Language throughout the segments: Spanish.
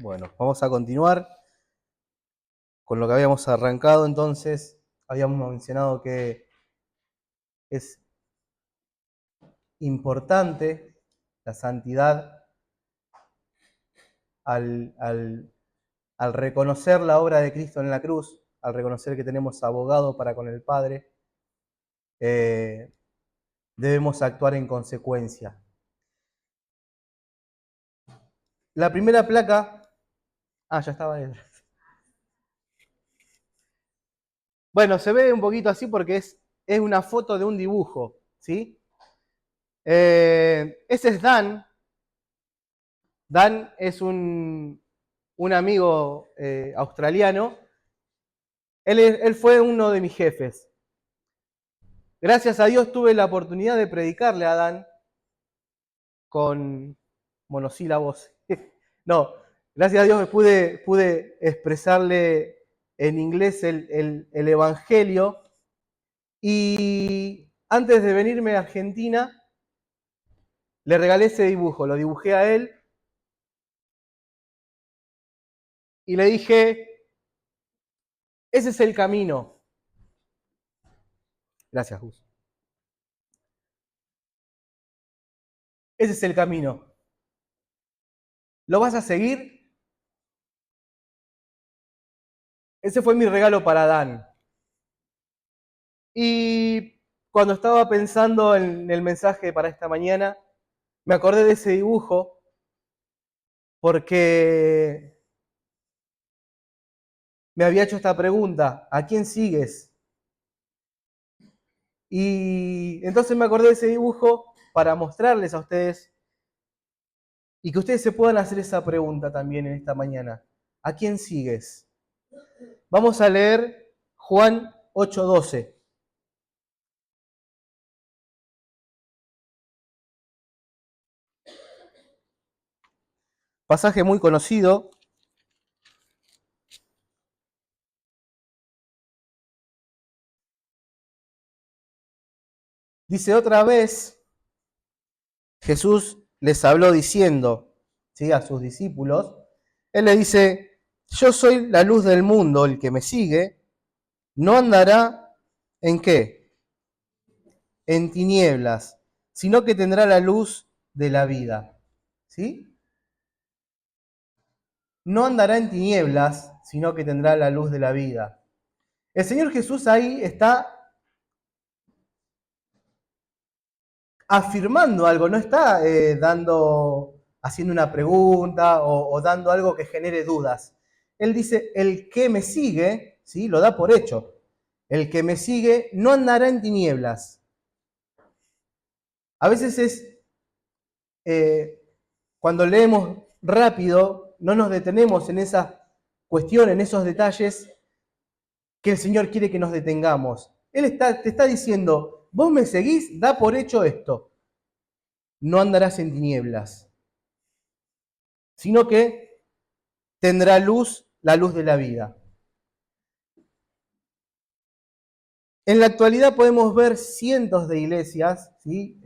Bueno, vamos a continuar con lo que habíamos arrancado. Entonces, habíamos mencionado que es importante la santidad al reconocer la obra de Cristo en la cruz, al reconocer que tenemos abogado para con el Padre, debemos actuar en consecuencia. La primera placa, ya estaba ahí. Bueno, se ve un poquito así porque es una foto de un dibujo, ¿sí? Ese es Dan. Dan es un amigo australiano. Él fue uno de mis jefes. Gracias a Dios tuve la oportunidad de predicarle a Dan con monosílabos. No, gracias a Dios pude expresarle en inglés el Evangelio. Y antes de venirme a Argentina, le regalé ese dibujo, lo dibujé a él y le dije, ese es el camino. Gracias, Gus. Ese es el camino. ¿Lo vas a seguir? Ese fue mi regalo para Dan. Y cuando estaba pensando en el mensaje para esta mañana, me acordé de ese dibujo porque me había hecho esta pregunta, ¿a quién sigues? Y entonces me acordé de ese dibujo para mostrarles a ustedes y que ustedes se puedan hacer esa pregunta también en esta mañana. ¿A quién sigues? Vamos a leer Juan 8:12. Pasaje muy conocido. Dice otra vez, Jesús les habló diciendo, ¿sí?, a sus discípulos, Él les dice, yo soy la luz del mundo, el que me sigue, no andará ¿en qué? En tinieblas, sino que tendrá la luz de la vida. ¿Sí? No andará en tinieblas, sino que tendrá la luz de la vida. El Señor Jesús ahí está afirmando algo, no está haciendo una pregunta o dando algo que genere dudas. Él dice, el que me sigue, ¿sí?, lo da por hecho. El que me sigue no andará en tinieblas. A veces cuando leemos rápido, no nos detenemos en esa cuestión, en esos detalles que el Señor quiere que nos detengamos. Te está diciendo, vos me seguís, da por hecho esto. No andarás en tinieblas, sino que tendrá luz, la luz de la vida. En la actualidad podemos ver cientos de iglesias, ¿sí?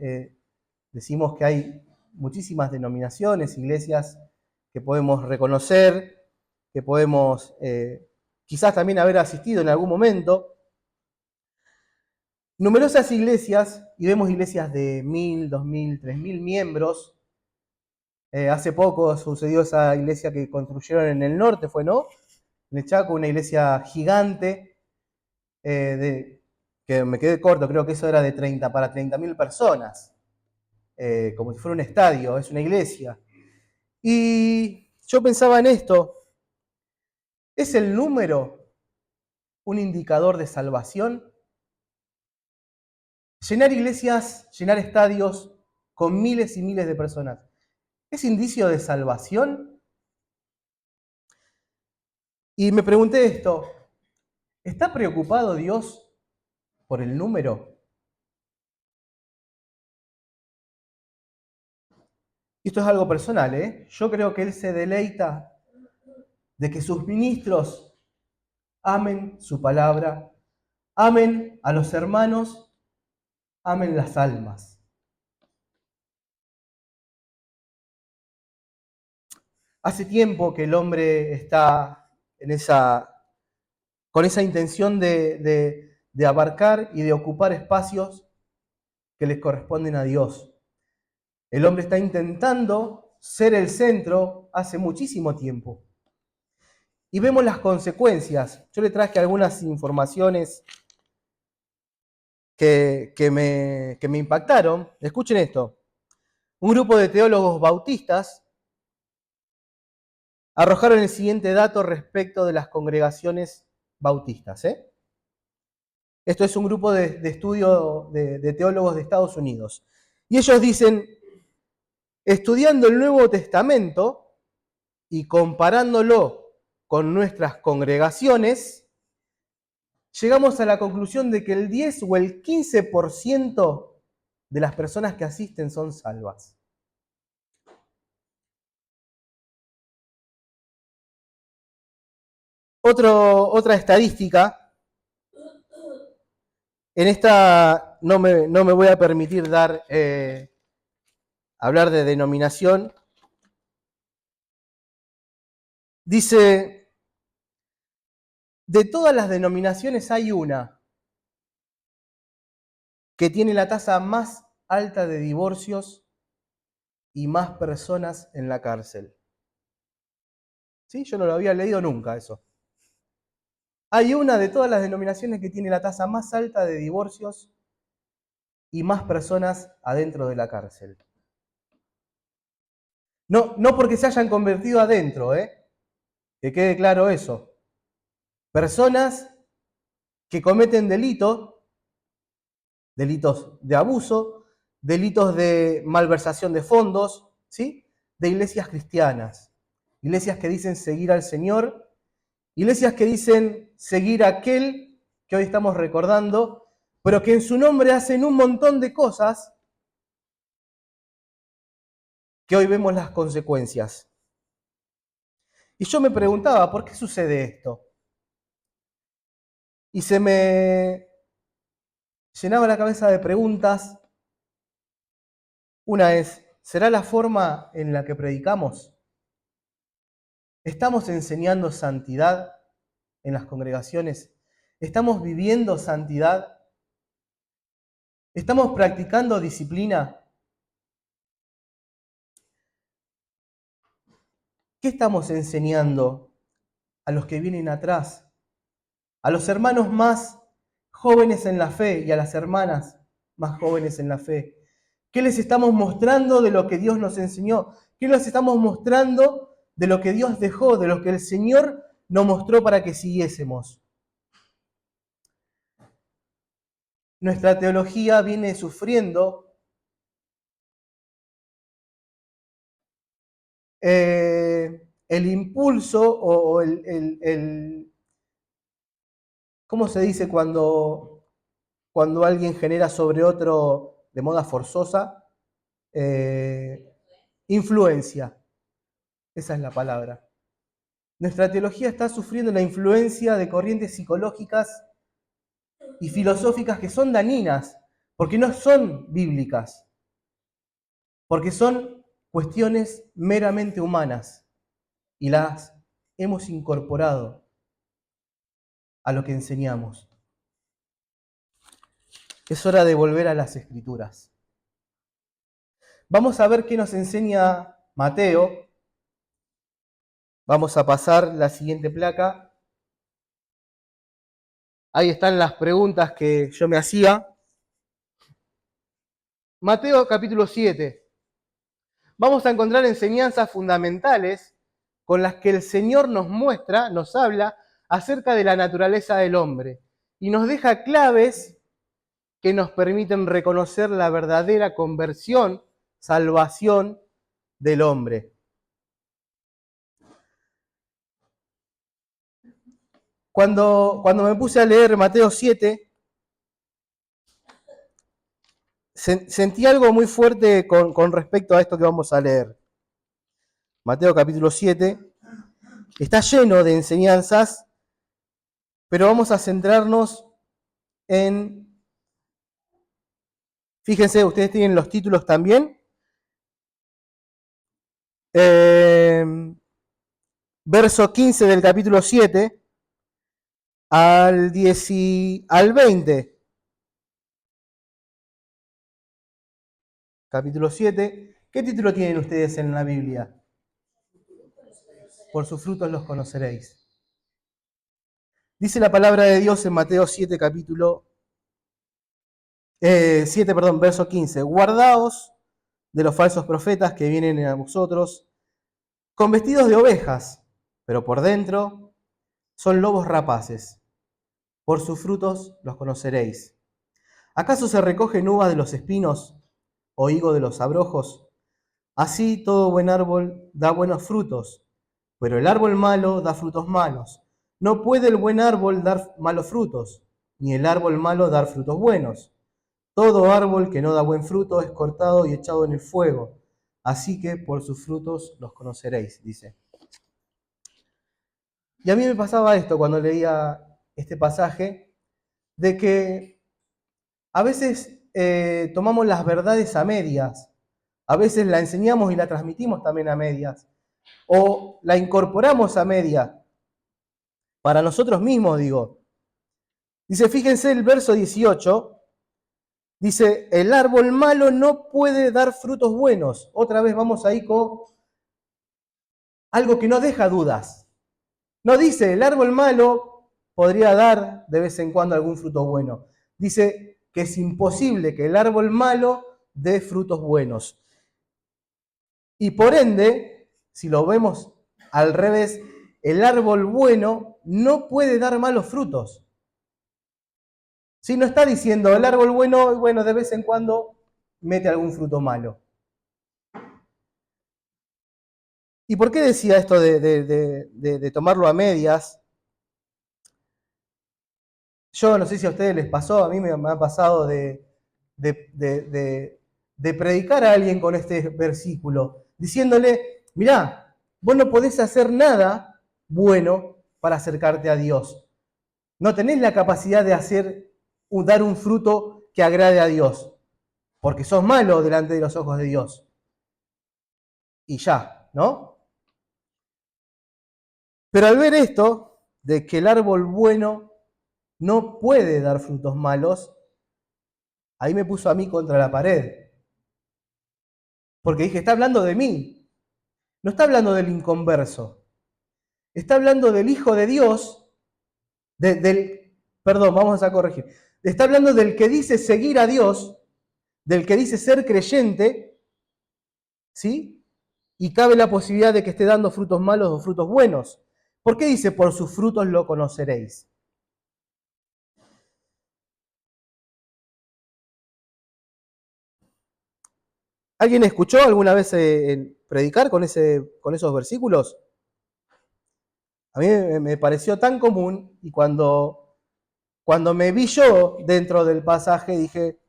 Decimos que hay muchísimas denominaciones, iglesias que podemos reconocer, que podemos quizás también haber asistido en algún momento. Numerosas iglesias, y vemos iglesias de 1.000, 2.000, 3.000 miembros. Hace poco sucedió esa iglesia que construyeron en el norte, ¿no? En el Chaco, una iglesia gigante, que me quedé corto, creo que eso era de 30 para 30.000 personas, como si fuera un estadio, es una iglesia. Y yo pensaba en esto, ¿es el número un indicador de salvación? Llenar iglesias, llenar estadios con miles y miles de personas, ¿es indicio de salvación? Y me pregunté esto, ¿está preocupado Dios por el número? Y esto es algo personal, ¿eh? Yo creo que Él se deleita de que sus ministros amen su palabra, amen a los hermanos, amen las almas. Hace tiempo que el hombre está con esa intención de abarcar y de ocupar espacios que les corresponden a Dios. El hombre está intentando ser el centro hace muchísimo tiempo. Y vemos las consecuencias. Yo le traje algunas informaciones que me impactaron. Escuchen esto. Un grupo de teólogos bautistas arrojaron el siguiente dato respecto de las congregaciones bautistas. Esto es un grupo de estudio de teólogos de Estados Unidos. Y ellos dicen, estudiando el Nuevo Testamento y comparándolo con nuestras congregaciones, llegamos a la conclusión de que el 10 o el 15% de las personas que asisten son salvas. Otra estadística, en esta no me voy a permitir hablar de denominación. Dice, de todas las denominaciones hay una que tiene la tasa más alta de divorcios y más personas en la cárcel. ¿Sí? Yo no lo había leído nunca eso. Hay una de todas las denominaciones que tiene la tasa más alta de divorcios y más personas adentro de la cárcel. No porque se hayan convertido adentro, que quede claro eso. Personas que cometen delitos de abuso, delitos de malversación de fondos, ¿sí? De iglesias cristianas, iglesias que dicen seguir al Señor, iglesias que dicen seguir a aquel que hoy estamos recordando, pero que en su nombre hacen un montón de cosas que hoy vemos las consecuencias. Y yo me preguntaba, ¿por qué sucede esto? Y se me llenaba la cabeza de preguntas. Una es, ¿será la forma en la que predicamos? ¿Estamos enseñando santidad en las congregaciones? ¿Estamos viviendo santidad? ¿Estamos practicando disciplina? ¿Qué estamos enseñando a los que vienen atrás? A los hermanos más jóvenes en la fe y a las hermanas más jóvenes en la fe. ¿Qué les estamos mostrando de lo que Dios nos enseñó? ¿Qué les estamos mostrando de lo que Dios dejó, de lo que el Señor nos mostró para que siguiésemos? Nuestra teología viene sufriendo el impulso o ¿cómo se dice cuando alguien genera sobre otro de moda forzosa? Influencia. Esa es la palabra. Nuestra teología está sufriendo la influencia de corrientes psicológicas y filosóficas que son dañinas, porque no son bíblicas, porque son cuestiones meramente humanas y las hemos incorporado a lo que enseñamos. Es hora de volver a las Escrituras. Vamos a ver qué nos enseña Mateo. Vamos a pasar la siguiente placa. Ahí están las preguntas que yo me hacía. Mateo capítulo 7. Vamos a encontrar enseñanzas fundamentales con las que el Señor nos muestra, nos habla acerca de la naturaleza del hombre y nos deja claves que nos permiten reconocer la verdadera conversión, salvación del hombre. Cuando me puse a leer Mateo 7, sentí algo muy fuerte con respecto a esto que vamos a leer. Mateo capítulo 7 está lleno de enseñanzas, pero vamos a centrarnos en... Fíjense, ustedes tienen los títulos también. verso 15 del capítulo 7 al 20. Capítulo 7. ¿Qué título tienen ustedes en la Biblia? Por sus frutos los conoceréis. Dice la palabra de Dios en Mateo 7, verso 15. Guardaos de los falsos profetas que vienen a vosotros con vestidos de ovejas, pero por dentro son lobos rapaces. Por sus frutos los conoceréis. ¿Acaso se recogen uvas de los espinos o higo de los abrojos? Así todo buen árbol da buenos frutos, pero el árbol malo da frutos malos. No puede el buen árbol dar malos frutos, ni el árbol malo dar frutos buenos. Todo árbol que no da buen fruto es cortado y echado en el fuego. Así que por sus frutos los conoceréis, dice. Y a mí me pasaba esto cuando leía este pasaje, de que a veces tomamos las verdades a medias, a veces la enseñamos y la transmitimos también a medias, o la incorporamos a media, para nosotros mismos, digo. Dice, fíjense el verso 18, dice, el árbol malo no puede dar frutos buenos. Otra vez vamos ahí con algo que no deja dudas. No dice, el árbol malo podría dar de vez en cuando algún fruto bueno. Dice que es imposible que el árbol malo dé frutos buenos. Y por ende, si lo vemos al revés, el árbol bueno no puede dar malos frutos. Si no está diciendo el árbol bueno, de vez en cuando mete algún fruto malo. ¿Y por qué decía esto de tomarlo a medias? Yo no sé si a ustedes les pasó, a mí me ha pasado de predicar a alguien con este versículo, diciéndole, mirá, vos no podés hacer nada bueno para acercarte a Dios. No tenés la capacidad de dar un fruto que agrade a Dios, porque sos malo delante de los ojos de Dios. Y ya, ¿no? Pero al ver esto, de que el árbol bueno no puede dar frutos malos, ahí me puso a mí contra la pared. Porque dije, está hablando de mí. No está hablando del inconverso. Está hablando del Hijo de Dios, vamos a corregir. Está hablando del que dice seguir a Dios, del que dice ser creyente, ¿sí? Y cabe la posibilidad de que esté dando frutos malos o frutos buenos. ¿Por qué dice, por sus frutos lo conoceréis? ¿Alguien escuchó alguna vez predicar con esos versículos? A mí me pareció tan común y cuando me vi yo dentro del pasaje dije,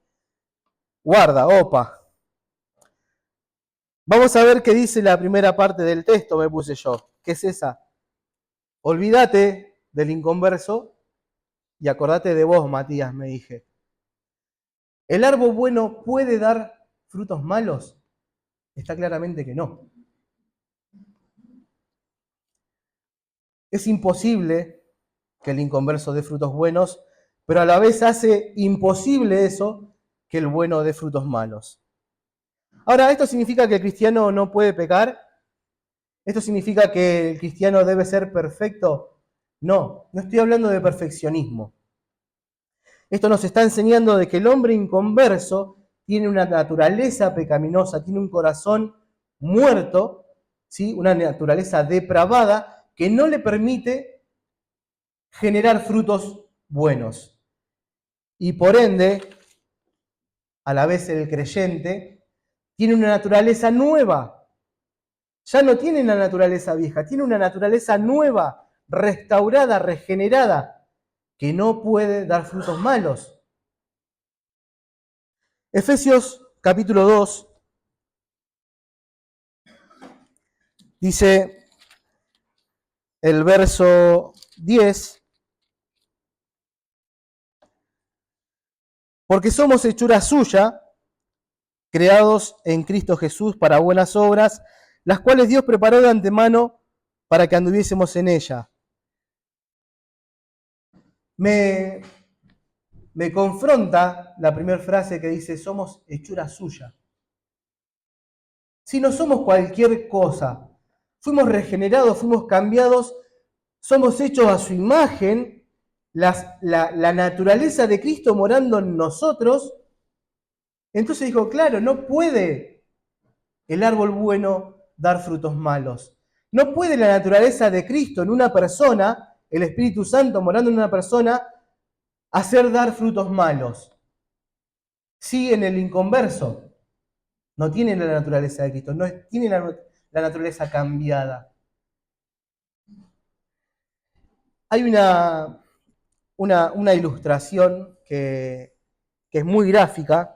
guarda, opa. Vamos a ver qué dice la primera parte del texto, me puse yo. ¿Qué es esa? Olvídate del inconverso y acordate de vos, Matías, me dije. ¿El árbol bueno puede dar frutos malos? Está claramente que no. Es imposible que el inconverso dé frutos buenos, pero a la vez hace imposible eso, que el bueno dé frutos malos. Ahora, ¿esto significa que el cristiano no puede pecar? ¿Esto significa que el cristiano debe ser perfecto? No, no estoy hablando de perfeccionismo. Esto nos está enseñando de que el hombre inconverso tiene una naturaleza pecaminosa, tiene un corazón muerto, ¿sí? Una naturaleza depravada que no le permite generar frutos buenos. Y por ende, a la vez el creyente tiene una naturaleza nueva. Ya no tiene la naturaleza vieja, tiene una naturaleza nueva, restaurada, regenerada, que no puede dar frutos malos. Efesios capítulo 2 dice el verso 10, porque somos hechura suya, creados en Cristo Jesús para buenas obras, las cuales Dios preparó de antemano para que anduviésemos en ella. Me confronta la primera frase que dice, somos hechura suya. Si no somos cualquier cosa, fuimos regenerados, fuimos cambiados, somos hechos a su imagen, la naturaleza de Cristo morando en nosotros. Entonces dijo, claro, no puede el árbol bueno dar frutos malos. No puede la naturaleza de Cristo en una persona, el Espíritu Santo morando en una persona, hacer dar frutos malos. Sí, en el inconverso. No tiene la naturaleza de Cristo, no tiene la naturaleza cambiada. Hay una ilustración que es muy gráfica.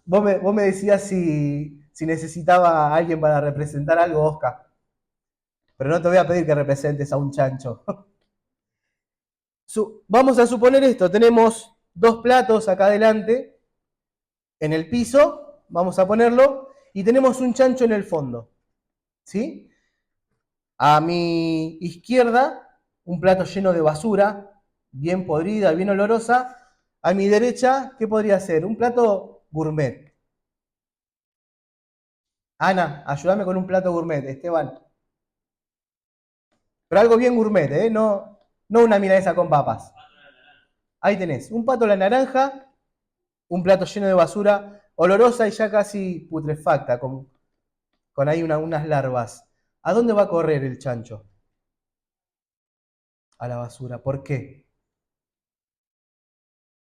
Vos me decías si necesitaba a alguien para representar algo, Oscar. Pero no te voy a pedir que representes a un chancho. Vamos a suponer esto, tenemos dos platos acá adelante, en el piso, vamos a ponerlo, y tenemos un chancho en el fondo. ¿Sí? A mi izquierda, un plato lleno de basura, bien podrida, bien olorosa. A mi derecha, ¿qué podría ser? Un plato gourmet. Ana, ayúdame con un plato gourmet, Esteban. Pero algo bien gourmet, ¿eh? No una milanesa con papas. Ahí tenés, un pato a la naranja, un plato lleno de basura, olorosa y ya casi putrefacta, con ahí unas larvas. ¿A dónde va a correr el chancho? A la basura. ¿Por qué?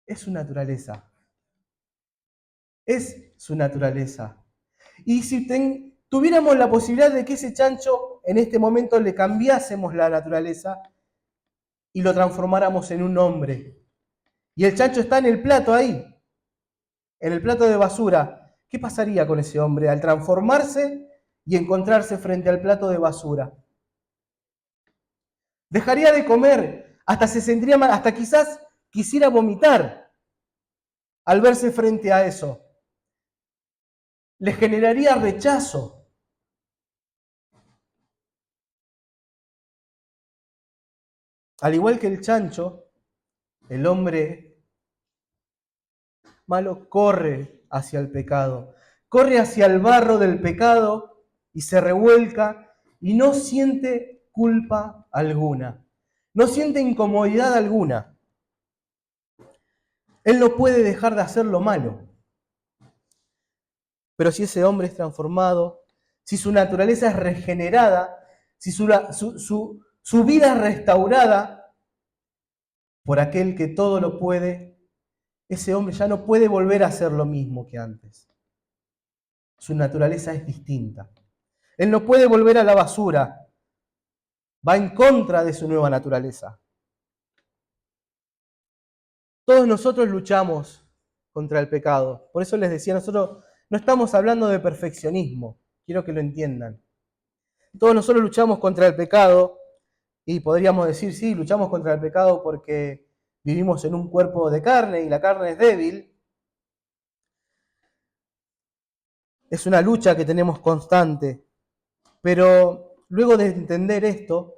Es su naturaleza. Es su naturaleza. Y si tuviéramos la posibilidad de que ese chancho en este momento le cambiásemos la naturaleza y lo transformáramos en un hombre, y el chancho está en el plato ahí, en el plato de basura, ¿qué pasaría con ese hombre al transformarse y encontrarse frente al plato de basura? Dejaría de comer, hasta se sentiría mal, hasta quizás quisiera vomitar al verse frente a eso. Le generaría rechazo. Al igual que el chancho, el hombre malo corre hacia el pecado, corre hacia el barro del pecado y se revuelca y no siente culpa alguna, no siente incomodidad alguna. Él no puede dejar de hacer lo malo. Pero si ese hombre es transformado, si su naturaleza es regenerada, si su vida es restaurada por aquel que todo lo puede, ese hombre ya no puede volver a hacer lo mismo que antes. Su naturaleza es distinta. Él no puede volver a la basura. Va en contra de su nueva naturaleza. Todos nosotros luchamos contra el pecado. Por eso les decía, nosotros no estamos hablando de perfeccionismo. Quiero que lo entiendan. Todos nosotros luchamos contra el pecado y podríamos decir, sí, luchamos contra el pecado porque vivimos en un cuerpo de carne y la carne es débil. Es una lucha que tenemos constante. Pero luego de entender esto,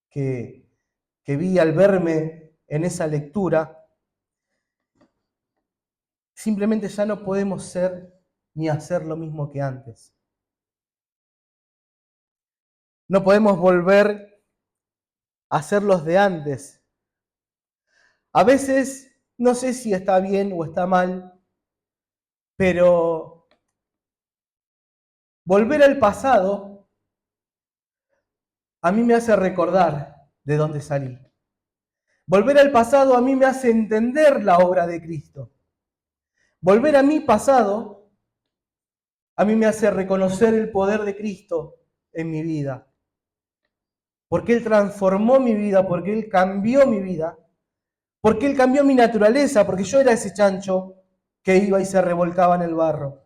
que vi al verme en esa lectura, simplemente ya no podemos ser ni hacer lo mismo que antes. No podemos volver a ser los de antes. A veces, no sé si está bien o está mal, pero volver al pasado a mí me hace recordar de dónde salí. Volver al pasado a mí me hace entender la obra de Cristo. Volver a mi pasado a mí me hace reconocer el poder de Cristo en mi vida. Porque Él transformó mi vida, porque Él cambió mi vida, porque Él cambió mi naturaleza, porque yo era ese chancho que iba y se revolcaba en el barro.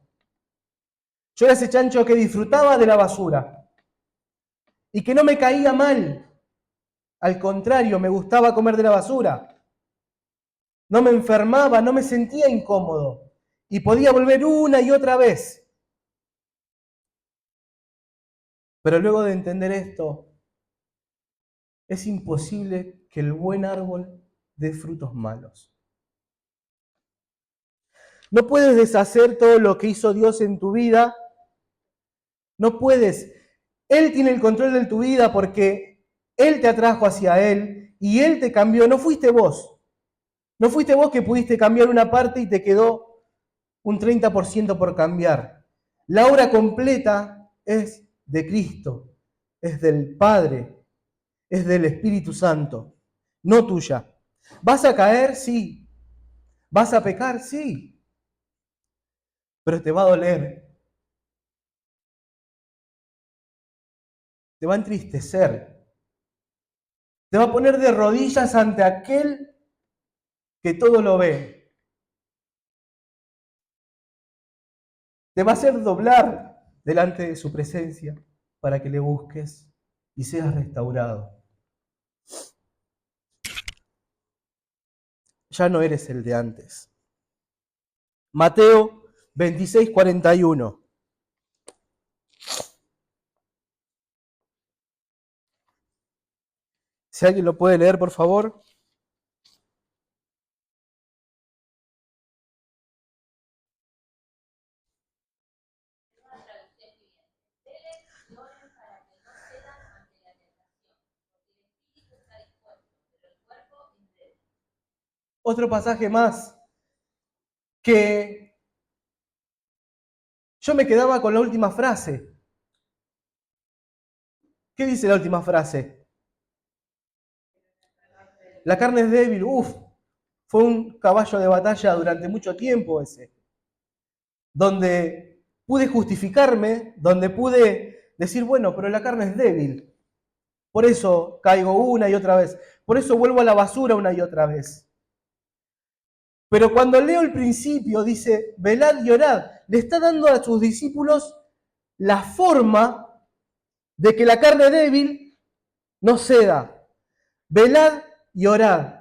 Yo era ese chancho que disfrutaba de la basura y que no me caía mal. Al contrario, me gustaba comer de la basura. No me enfermaba, no me sentía incómodo y podía volver una y otra vez. Pero luego de entender esto, es imposible que el buen árbol dé frutos malos. No puedes deshacer todo lo que hizo Dios en tu vida. No puedes. Él tiene el control de tu vida porque Él te atrajo hacia Él y Él te cambió. No fuiste vos. No fuiste vos que pudiste cambiar una parte y te quedó un 30% por cambiar. La obra completa es de Cristo, es del Padre, es del Espíritu Santo, no tuya. ¿Vas a caer? Sí. ¿Vas a pecar? Sí. Pero te va a doler, te va a entristecer, te va a poner de rodillas ante aquel que todo lo ve. Te va a hacer doblar delante de su presencia para que le busques y seas restaurado. Ya no eres el de antes. Mateo 26:41. Si alguien lo puede leer, por favor. Otro pasaje más que yo me quedaba con la última frase. ¿Qué dice la última frase? La carne es débil. Fue un caballo de batalla durante mucho tiempo ese. Donde pude justificarme, donde pude decir, bueno, pero la carne es débil. Por eso caigo una y otra vez. Por eso vuelvo a la basura una y otra vez. Pero cuando leo el principio, dice, velad y orad. Le está dando a sus discípulos la forma de que la carne débil no ceda. Velad y orad.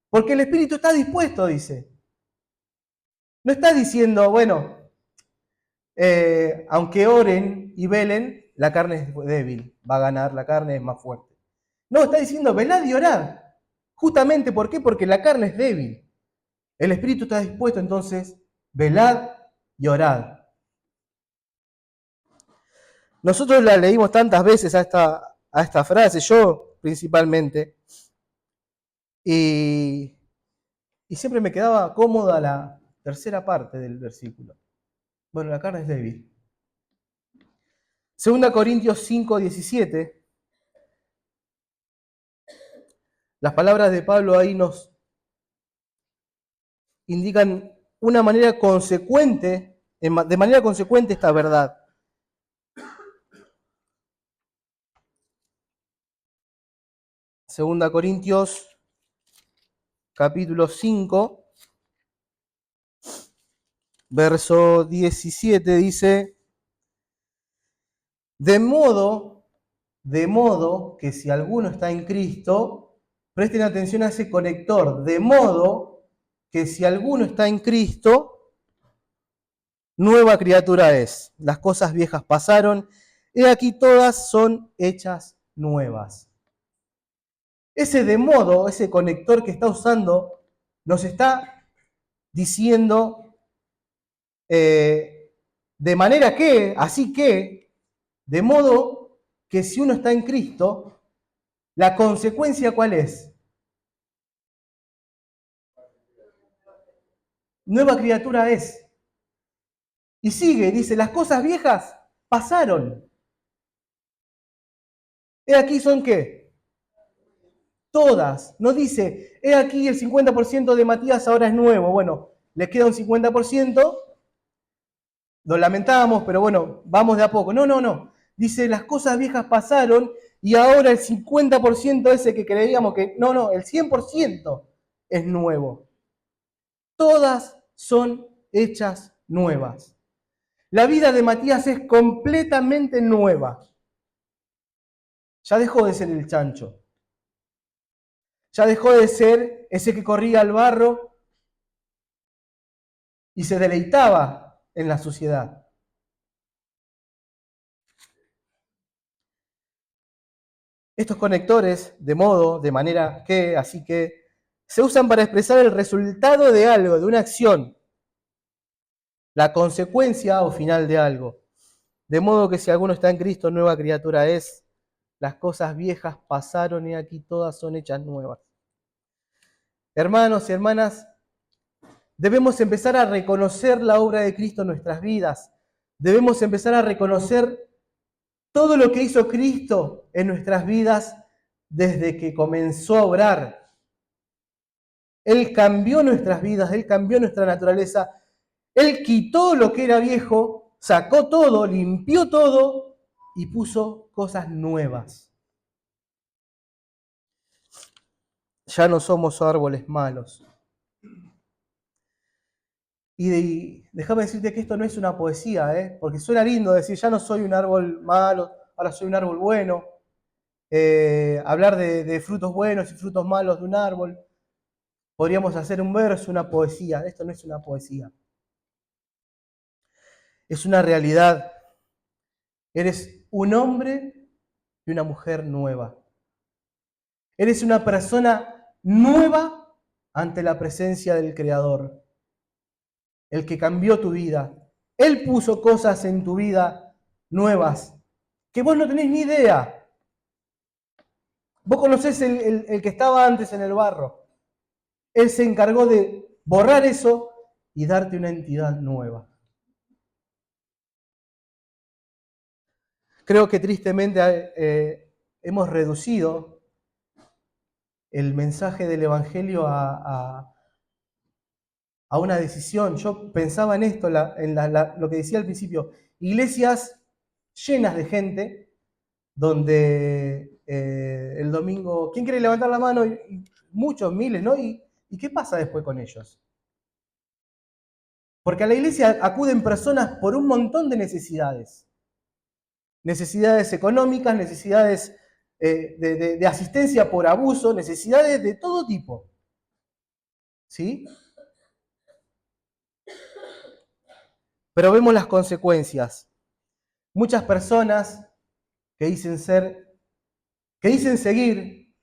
Porque el Espíritu está dispuesto, dice. No está diciendo, bueno, aunque oren y velen, la carne es débil, va a ganar, la carne es más fuerte. No, está diciendo, velad y orad. Justamente, ¿por qué? Porque la carne es débil. El Espíritu está dispuesto, entonces, velad y orad. Nosotros la leímos tantas veces a esta frase, yo principalmente, y, y siempre me quedaba cómoda la tercera parte del versículo. Bueno, la carne es débil. 2 Corintios 5:17, las palabras de Pablo ahí nos indican una manera consecuente, de manera consecuente esta verdad. 2 Corintios capítulo 5, verso 17 dice, de modo que si alguno está en Cristo, presten atención a ese conector, de modo que si alguno está en Cristo, nueva criatura es. Las cosas viejas pasaron, y aquí todas son hechas nuevas. Ese de modo, ese conector que está usando, nos está diciendo de manera que, así que, de modo que si uno está en Cristo, la consecuencia ¿cuál es? Nueva criatura es. Y sigue, dice, las cosas viejas pasaron. He aquí son qué? Todas. No dice, he aquí el 50% de Matías ahora es nuevo. Bueno, le queda un 50%, lo lamentamos, pero bueno, vamos de a poco. No, no, no. Dice, las cosas viejas pasaron y ahora el 50% ese que creíamos que... No, no, el 100% es nuevo. Todas son hechas nuevas. La vida de Matías es completamente nueva. Ya dejó de ser el chancho. Ya dejó de ser ese que corría al barro y se deleitaba en la suciedad. Estos conectores, de manera que, así que, se usan para expresar el resultado de algo, de una acción, la consecuencia o final de algo. De modo que si alguno está en Cristo, nueva criatura es. Las cosas viejas pasaron y aquí todas son hechas nuevas. Hermanos y hermanas, debemos empezar a reconocer la obra de Cristo en nuestras vidas. Debemos empezar a reconocer todo lo que hizo Cristo en nuestras vidas desde que comenzó a obrar. Él cambió nuestras vidas, Él cambió nuestra naturaleza, Él quitó lo que era viejo, sacó todo, limpió todo y puso cosas nuevas. Ya no somos árboles malos. Y déjame decirte que esto no es una poesía, porque suena lindo decir, ya no soy un árbol malo, ahora soy un árbol bueno. Hablar de frutos buenos y frutos malos de un árbol. Podríamos hacer un verso, una poesía. Esto no es una poesía. Es una realidad. Eres un hombre y una mujer nueva. Eres una persona nueva ante la presencia del Creador, el que cambió tu vida. Él puso cosas en tu vida nuevas que vos no tenés ni idea. Vos conocés el que estaba antes en el barro. Él se encargó de borrar eso y darte una entidad nueva. Creo que tristemente hemos reducido el mensaje del Evangelio a una decisión. Yo pensaba en esto, lo que decía al principio, iglesias llenas de gente, donde el domingo, ¿quién quiere levantar la mano? Y muchos, miles, ¿no? ¿Y qué pasa después con ellos? Porque a la iglesia acuden personas por un montón de necesidades. Necesidades económicas, necesidades de asistencia por abuso, necesidades de todo tipo. ¿Sí? Pero vemos las consecuencias. Muchas personas que dicen seguir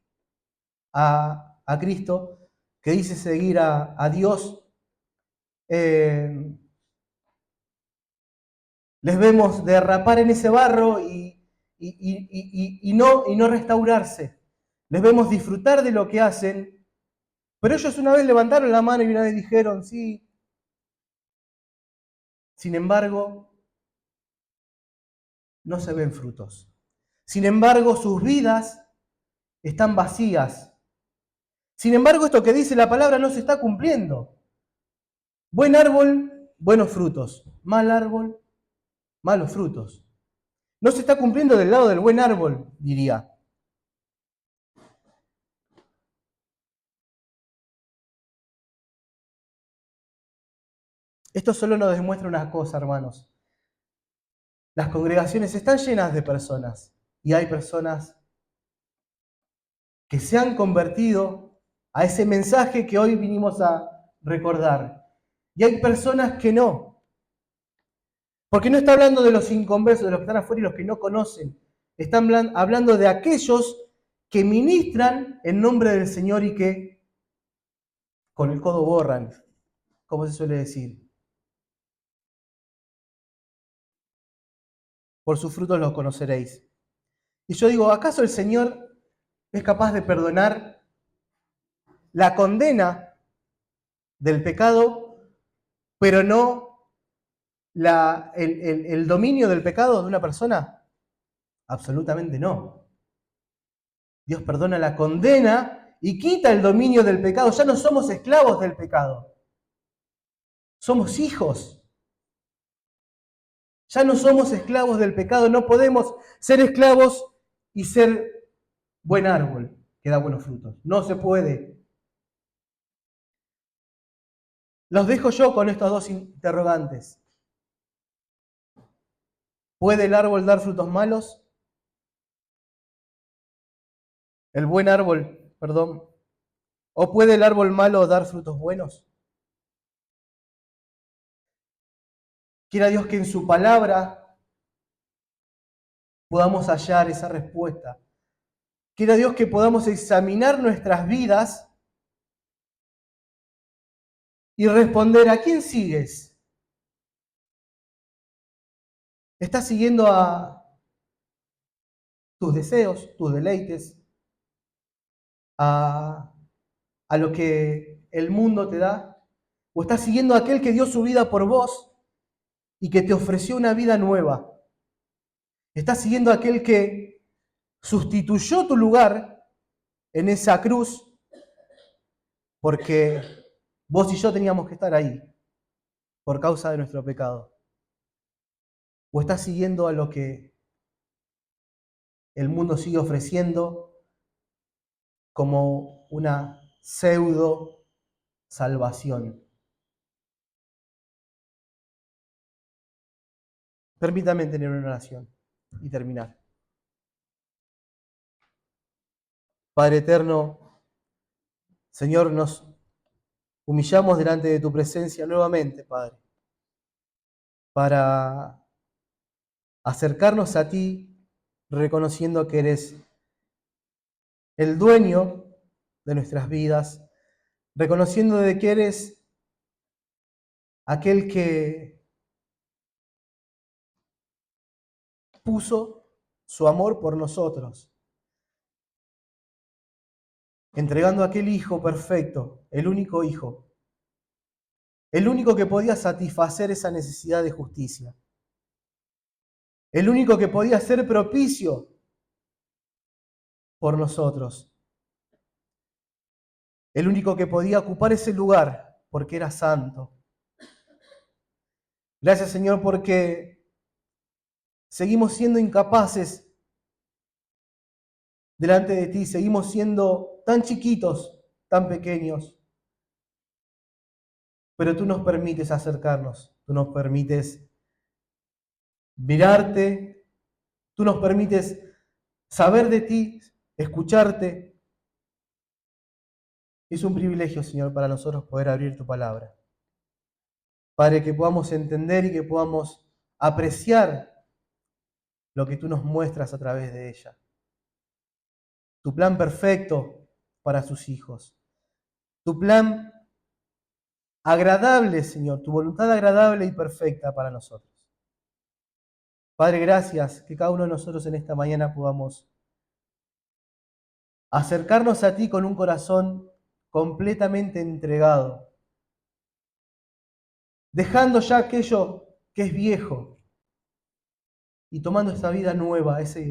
a Cristo, que dicen seguir a Dios, les vemos derrapar en ese barro y no restaurarse. Les vemos disfrutar de lo que hacen, pero ellos una vez levantaron la mano y una vez dijeron, sí. Sin embargo, no se ven frutos. Sin embargo, sus vidas están vacías. Sin embargo, esto que dice la palabra no se está cumpliendo. Buen árbol, buenos frutos. Mal árbol, malos frutos. No se está cumpliendo del lado del buen árbol, diría. Esto solo nos demuestra una cosa, hermanos. Las congregaciones están llenas de personas y hay personas que se han convertido a ese mensaje que hoy vinimos a recordar. Y hay personas que no. Porque no está hablando de los inconversos, de los que están afuera y los que no conocen. Están hablando de aquellos que ministran en nombre del Señor y que con el codo borran, como se suele decir. Por sus frutos los conoceréis. Y yo digo, ¿acaso el Señor es capaz de perdonar la condena del pecado, pero no el dominio del pecado de una persona? Absolutamente no. Dios perdona la condena y quita el dominio del pecado. Ya no somos esclavos del pecado. Somos hijos. Ya no somos esclavos del pecado. No podemos ser esclavos y ser buen árbol que da buenos frutos. No se puede. Los dejo yo con estos dos interrogantes. ¿Puede el árbol dar frutos malos? El buen árbol, perdón. ¿O puede el árbol malo dar frutos buenos? Quiera Dios que en su palabra podamos hallar esa respuesta. Quiera Dios que podamos examinar nuestras vidas y responder: ¿a quién sigues? ¿Estás siguiendo a tus deseos, tus deleites, a, a lo que el mundo te da? ¿O estás siguiendo a aquel que dio su vida por vos y que te ofreció una vida nueva? ¿Estás siguiendo a aquel que sustituyó tu lugar en esa cruz porque vos y yo teníamos que estar ahí por causa de nuestro pecado? ¿O estás siguiendo a lo que el mundo sigue ofreciendo como una pseudo salvación? Permítame tener una oración y terminar. Padre eterno, Señor, nos humillamos delante de tu presencia nuevamente, Padre, para acercarnos a ti, reconociendo que eres el dueño de nuestras vidas, reconociendo de que eres aquel que puso su amor por nosotros, entregando a aquel Hijo perfecto, el único Hijo, el único que podía satisfacer esa necesidad de justicia, el único que podía ser propicio por nosotros, el único que podía ocupar ese lugar porque era santo. Gracias, Señor, porque seguimos siendo incapaces delante de ti, seguimos siendo tan chiquitos, tan pequeños, pero tú nos permites acercarnos, tú nos permites mirarte, tú nos permites saber de ti, escucharte. Es un privilegio, Señor, para nosotros poder abrir tu palabra. Padre, que podamos entender y que podamos apreciar lo que tú nos muestras a través de ella. Tu plan perfecto para sus hijos. Tu plan agradable, Señor, tu voluntad agradable y perfecta para nosotros. Padre, gracias que cada uno de nosotros en esta mañana podamos acercarnos a ti con un corazón completamente entregado, dejando ya aquello que es viejo y tomando esta vida nueva, esa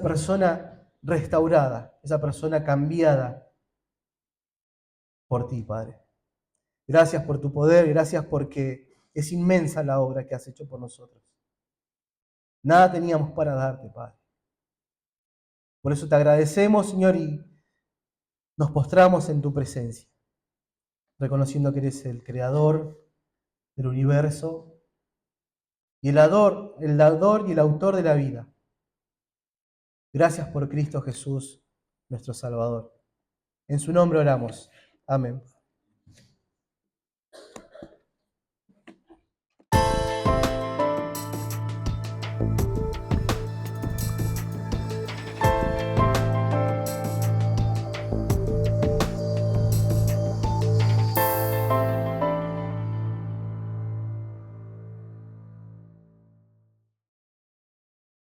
persona restaurada, esa persona cambiada por ti, Padre. Gracias por tu poder, gracias porque es inmensa la obra que has hecho por nosotros. Nada teníamos para darte, Padre. Por eso te agradecemos, Señor, y nos postramos en tu presencia, reconociendo que eres el creador del universo y el dador y el autor de la vida. Gracias por Cristo Jesús, nuestro Salvador. En su nombre oramos. Amén.